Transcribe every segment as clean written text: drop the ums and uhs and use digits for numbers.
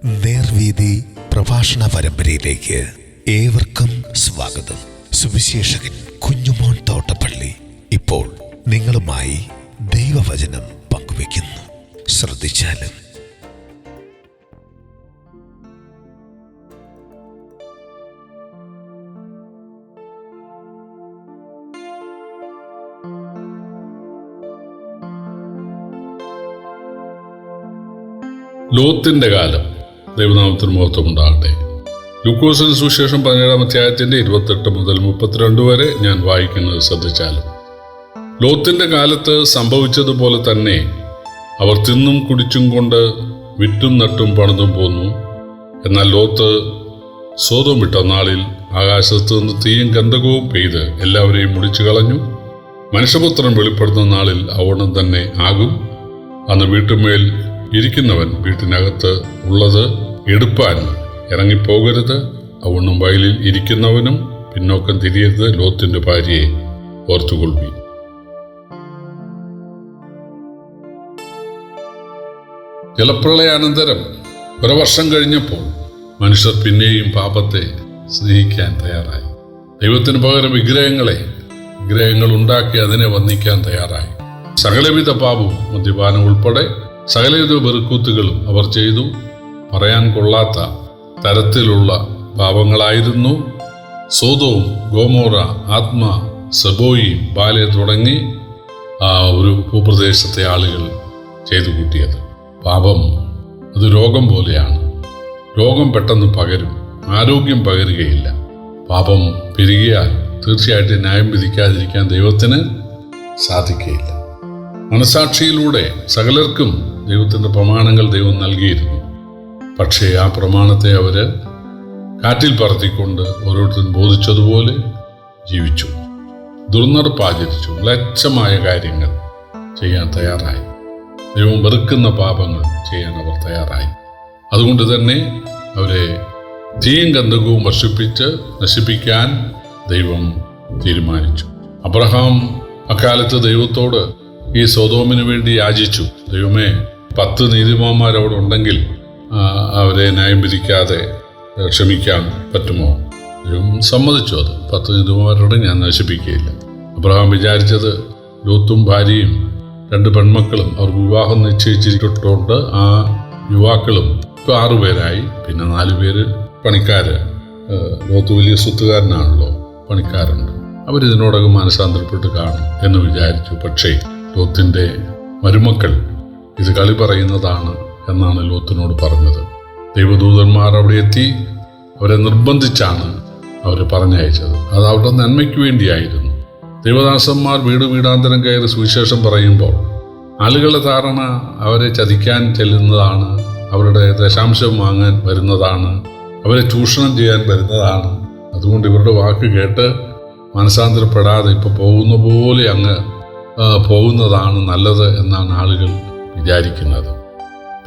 നേർവീതി പ്രഭാഷണ പരമ്പരയിലേക്ക് ഏവർക്കും സ്വാഗതം. സുവിശേഷകൻ കുഞ്ഞുമോൻ തോട്ടപ്പള്ളി ഇപ്പോൾ നിങ്ങളുമായി ദൈവവചനം പങ്കുവയ്ക്കുന്നു. ശ്രദ്ധിച്ചാലും. ലോത്തിന്റെ കാലം. ദൈവനാമത്തിന് മഹത്വം ഉണ്ടാകട്ടെ. ലൂക്കോസിന്റെ സുവിശേഷം 17-ാം അധ്യായത്തിന്റെ 28 മുതൽ 32 വരെ ഞാൻ വായിക്കുന്നത് ശ്രദ്ധിച്ചാലും. ലോത്തിന്റെ കാലത്ത് സംഭവിച്ചതുപോലെ തന്നെ അവർ തിന്നും കുടിച്ചും കൊണ്ട് വിറ്റും നട്ടും പണിതും പോന്നു. എന്നാൽ ലോത്ത് സോദോം വിട്ട നാളിൽ ആകാശത്ത് നിന്ന് തീയും ഗന്ധകവും പെയ്ത് എല്ലാവരെയും മുടിച്ചു കളഞ്ഞു. മനുഷ്യപുത്രൻ വെളിപ്പെടുന്ന നാളിൽ അവണ്ണം തന്നെ ആകും. അന്ന് വീട്ടുമേൽ ഇരിക്കുന്നവൻ വീട്ടിനകത്ത് ഉള്ളത് എടുപ്പാൻ ഇറങ്ങിപ്പോകരുത്. അവണ്ണും വയലിൽ ഇരിക്കുന്നവനും പിന്നോക്കം തിരിയരുത്. ലോത്തിന്റെ ഭാര്യയെ ഓർത്തുകൊള്ളി. ജലപ്രളയാനന്തരം 1 വർഷം കഴിഞ്ഞപ്പോൾ മനുഷ്യർ പിന്നെയും പാപത്തെ സ്നേഹിക്കാൻ തയ്യാറായി. ദൈവത്തിന് പകരം വിഗ്രഹങ്ങൾ ഉണ്ടാക്കി അതിനെ വന്ദിക്കാൻ തയ്യാറായി. സകലവിധ പാപവും മദ്യപാനം ഉൾപ്പെടെ സകലവിധ വെറുക്കൂത്തുകളും അവർ ചെയ്തു. പറയാൻ കൊള്ളാത്ത തരത്തിലുള്ള പാപങ്ങളായിരുന്നു. സോദോം, ഗോമോറ, ആത്മ, സെബോയിം, ബാലെ തുടങ്ങി ഒരു ഭൂപ്രദേശത്തെ ആളുകൾ ചെയ്തു കൂട്ടിയത്. പാപം അത് രോഗം പോലെയാണ്. രോഗം പെട്ടെന്ന് പകരും, ആരോഗ്യം പകരുകയില്ല. പാപം പെരുകിയാൽ തീർച്ചയായിട്ടും ന്യായം വിധിക്കാതിരിക്കാൻ ദൈവത്തിന് സാധിക്കുകയില്ല. മനസാക്ഷിയിലൂടെ സകലർക്കും ദൈവത്തിൻ്റെ പ്രമാണങ്ങൾ ദൈവം നൽകിയിരുന്നു. പക്ഷേ ആ പ്രമാണത്തെ അവര് കാറ്റിൽ പറത്തിക്കൊണ്ട് ഓരോരുത്തരും ബോധിച്ചതുപോലെ ജീവിച്ചു, ദുർനടപ്പാചരിച്ചു, മ്ലേച്ഛമായ കാര്യങ്ങൾ ചെയ്യാൻ തയ്യാറായി. ദൈവം വെറുക്കുന്ന പാപങ്ങൾ ചെയ്യാൻ അവർ തയ്യാറായി. അതുകൊണ്ട് തന്നെ അവരെ തീയും ഗന്ധകവും വർഷിപ്പിച്ച് നശിപ്പിക്കാൻ ദൈവം തീരുമാനിച്ചു. അബ്രഹാം അക്കാലത്ത് ദൈവത്തോട് ഈ സൊദോമിന് വേണ്ടി യാചിച്ചു, ദൈവമേ 10 നീതിമാന്മാർ അവിടെ ഉണ്ടെങ്കിൽ അവരെ ന്യായം വിധിക്കാതെ ക്ഷമിക്കാൻ പറ്റുമോ? ദൈവം സമ്മതിച്ചു. അത് 10 നീതിമാന്മാരോട് ഞാൻ നശിപ്പിക്കുകയില്ല. അബ്രഹാം വിചാരിച്ചത് ലോത്തും ഭാര്യയും 2 പെൺമക്കളും അവർക്ക് വിവാഹം നിശ്ചയിച്ചിട്ടുണ്ട്. ആ യുവാക്കളും ഇപ്പോൾ 6 പേരായി. പിന്നെ 4 പേര് പണിക്കാര്. ലോത്ത് വലിയ സ്വത്തുകാരനാണല്ലോ, പണിക്കാരുണ്ട്. അവരിതിനോടകം മനസാന്തരപ്പെട്ട് കാണും എന്ന് വിചാരിച്ചു. പക്ഷേ ലോത്തിന്റെ മരുമക്കൾ ഇത് കളി പറയുന്നതാണ് എന്നാണ് ലോത്തിനോട് പറഞ്ഞത്. ദൈവദൂതന്മാർ അവിടെ എത്തി അവരെ നിർബന്ധിച്ചാണ് അവരെ പറഞ്ഞയച്ചത്. അത് അവരുടെ നന്മയ്ക്ക് വേണ്ടിയായിരുന്നു. ദൈവദാസന്മാർ വീടാന്തരം കയറി സുവിശേഷം പറയുമ്പോൾ ആളുകളുടെ ധാരണ അവരെ ചതിക്കാൻ ചെല്ലുന്നതാണ്, അവരുടെ ദശാംശം വാങ്ങാൻ വരുന്നതാണ്, അവരെ ചൂഷണം ചെയ്യാൻ വരുന്നതാണ്. അതുകൊണ്ട് ഇവരുടെ വാക്ക് കേട്ട് മനസാന്തരപ്പെടാതെ ഇപ്പോൾ പോകുന്ന പോലെ അങ്ങ് പോകുന്നതാണ് നല്ലത് എന്നാണ് ആളുകൾ വിചാരിക്കുന്നത്.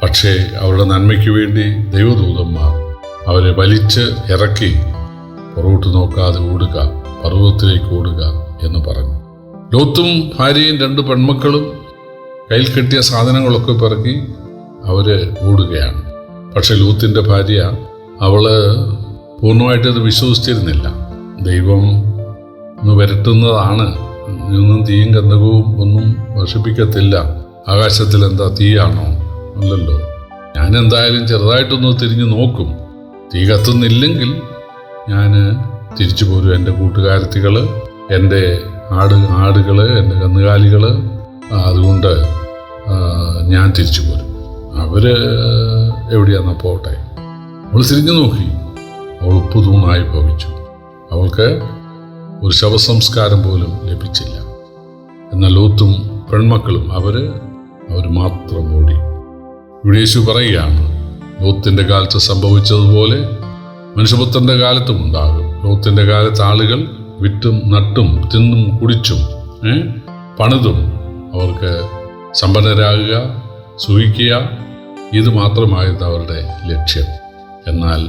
പക്ഷേ അവരുടെ നന്മയ്ക്ക് വേണ്ടി ദൈവദൂതന്മാർ അവരെ വലിച്ച് ഇറക്കി പുറകോട്ട് നോക്കാതെ ഓടുക, പർവ്വതത്തിലേക്ക് ഓടുക എന്ന് പറഞ്ഞു. ലോത്തും ഭാര്യയും 2 പെൺമക്കളും കയ്യിൽ കെട്ടിയ സാധനങ്ങളൊക്കെ പിറക്കി അവര് ഓടുകയാണ്. പക്ഷെ ലോത്തിന്റെ ഭാര്യ അവള് പൂർണ്ണമായിട്ടത് വിശ്വസിച്ചിരുന്നില്ല. ദൈവം ഒന്ന് വരട്ടുന്നതാണ്, ഒന്നും തീയും ഗന്ധകവും ഒന്നും വർഷിപ്പിക്കത്തില്ല. ആകാശത്തിൽ എന്താ തീയാണോ? അല്ലല്ലോ. ഞാൻ എന്തായാലും ചെറുതായിട്ടൊന്ന് തിരിഞ്ഞു നോക്കും. തീ കത്തുന്നില്ലെങ്കിൽ ഞാൻ തിരിച്ചു പോരും. എൻ്റെ കൂട്ടുകാരത്തികള്, എൻ്റെ ആടുകള്, എൻ്റെ കന്നുകാലികള്, അതുകൊണ്ട് ഞാൻ തിരിച്ചു പോരും. അവര് എവിടെയാണെന്നാ പോട്ടെ. അവൾ തിരിഞ്ഞു നോക്കി. അവൾ ഉപ്പുതൂണായി ഭവിച്ചു. അവൾക്ക് ഒരു ശവസംസ്കാരം പോലും ലഭിച്ചില്ല. എന്നാൽ ലോത്തും പെൺമക്കളും അവർ മാത്രം ഓടി. ഇവിടെ യേശു പറയുകയാണ്, ലോത്തിന്റെ കാലത്ത് സംഭവിച്ചതുപോലെ മനുഷ്യപുത്രന്റെ കാലത്തും ഉണ്ടാകും. ലോത്തിന്റെ കാലത്ത് ആളുകൾ വിറ്റും നട്ടും തിന്നും കുടിച്ചും പണിതും അവർക്ക് സമ്പന്നരാകുക, സുഖിക്കുക, ഇത് മാത്രമായിരുന്നു അവരുടെ ലക്ഷ്യം. എന്നാൽ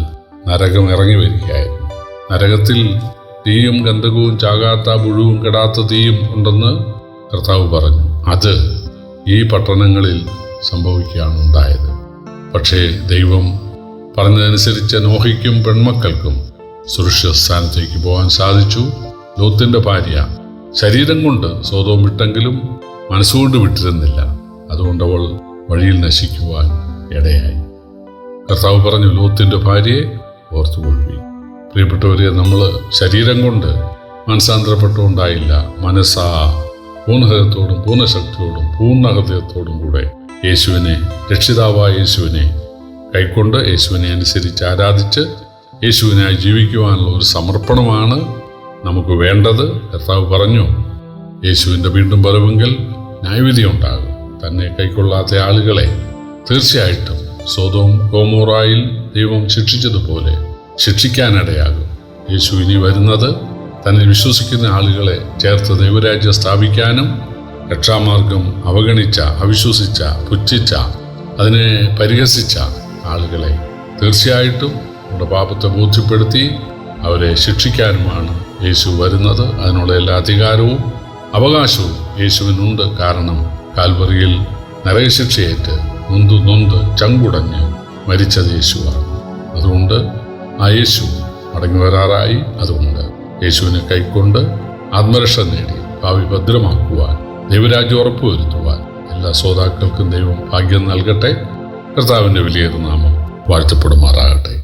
നരകം ഇറങ്ങി വരികയായിരുന്നു. നരകത്തിൽ തീയും ഗന്ധകവും ചാകാത്ത പുഴുവും കെടാത്ത തീയും ഉണ്ടെന്ന് കർത്താവ് പറഞ്ഞു. അത് ഈ പട്ടണങ്ങളിൽ സംഭവിക്കുകയാണ് ഉണ്ടായത്. പക്ഷേ ദൈവം പറഞ്ഞതനുസരിച്ച് നോഹയ്ക്കും പെൺമക്കൾക്കും സുരക്ഷിത സ്ഥാനത്തേക്ക് പോകാൻ സാധിച്ചു. ലോത്തിന്റെ ഭാര്യ ശരീരം കൊണ്ട് സോദോം വിട്ടെങ്കിലും മനസ്സുകൊണ്ട് വിട്ടിരുന്നില്ല. അതുകൊണ്ട് അവൾ വഴിയിൽ നശിക്കുവാൻ ഇടയായി. കർത്താവ് പറഞ്ഞു, ലോത്തിന്റെ ഭാര്യയെ ഓർത്തുകൊള്ളുവീൻ. പ്രിയപ്പെട്ടവരെ, നമ്മൾ ശരീരം കൊണ്ട് മനസ്സാന്തരപ്പെട്ടുകൊണ്ടായില്ല, മനസ്സാ പൂർണ്ണഹൃദയത്തോടും പൂർണ്ണശക്തിയോടും പൂർണ്ണ ഹൃദയത്തോടും കൂടെ യേശുവിനെ, രക്ഷിതാവായ യേശുവിനെ കൈക്കൊണ്ട് യേശുവിനെ അനുസരിച്ച് ആരാധിച്ച് യേശുവിനായി ജീവിക്കുവാനുള്ള ഒരു സമർപ്പണമാണ് നമുക്ക് വേണ്ടത്. കർത്താവ് പറഞ്ഞു, യേശുവിൻ്റെ വീണ്ടും വരവെങ്കിൽ ന്യായവിധി ഉണ്ടാകും. തന്നെ കൈക്കൊള്ളാത്ത ആളുകളെ തീർച്ചയായിട്ടും സോദോം ഗൊമോറായിൽ ദൈവം ശിക്ഷിച്ചതുപോലെ ശിക്ഷിക്കാനിടയാകും. യേശു ഇനി വരുന്നത് തന്നെ വിശ്വസിക്കുന്ന ആളുകളെ ചേർത്ത് ദൈവരാജ്യം സ്ഥാപിക്കാനും രക്ഷാമാർഗം അവഗണിച്ച, അവിശ്വസിച്ച, പുച്ഛിച്ച, അതിനെ പരിഹസിച്ച ആളുകളെ തീർച്ചയായിട്ടും നമ്മുടെ പാപത്തെ ബോധ്യപ്പെടുത്തി അവരെ ശിക്ഷിക്കാനുമാണ് യേശു വരുന്നത്. അതിനുള്ള എല്ലാ അധികാരവും അവകാശവും യേശുവിനുണ്ട്. കാരണം കാൽവറിയിൽ നരകശിക്ഷയേറ്റ് നൊന്ത് ചങ്കുടഞ്ഞ് മരിച്ചത് യേശുവാണ്. അതുകൊണ്ട് ആ യേശു മടങ്ങി വരാറായി. അതുകൊണ്ട് യേശുവിനെ കൈക്കൊണ്ട് ആത്മരക്ഷ നേടി ഭാവി ഭദ്രമാക്കുവാൻ, ദൈവരാജ്യം ഉറപ്പുവരുത്തുവാൻ എല്ലാ ശ്രോതാക്കൾക്കും ദൈവം ഭാഗ്യം നൽകട്ടെ. കർത്താവിൻ്റെ വലിയൊരു നാമം വാഴ്ത്തപ്പെടുമാറാകട്ടെ.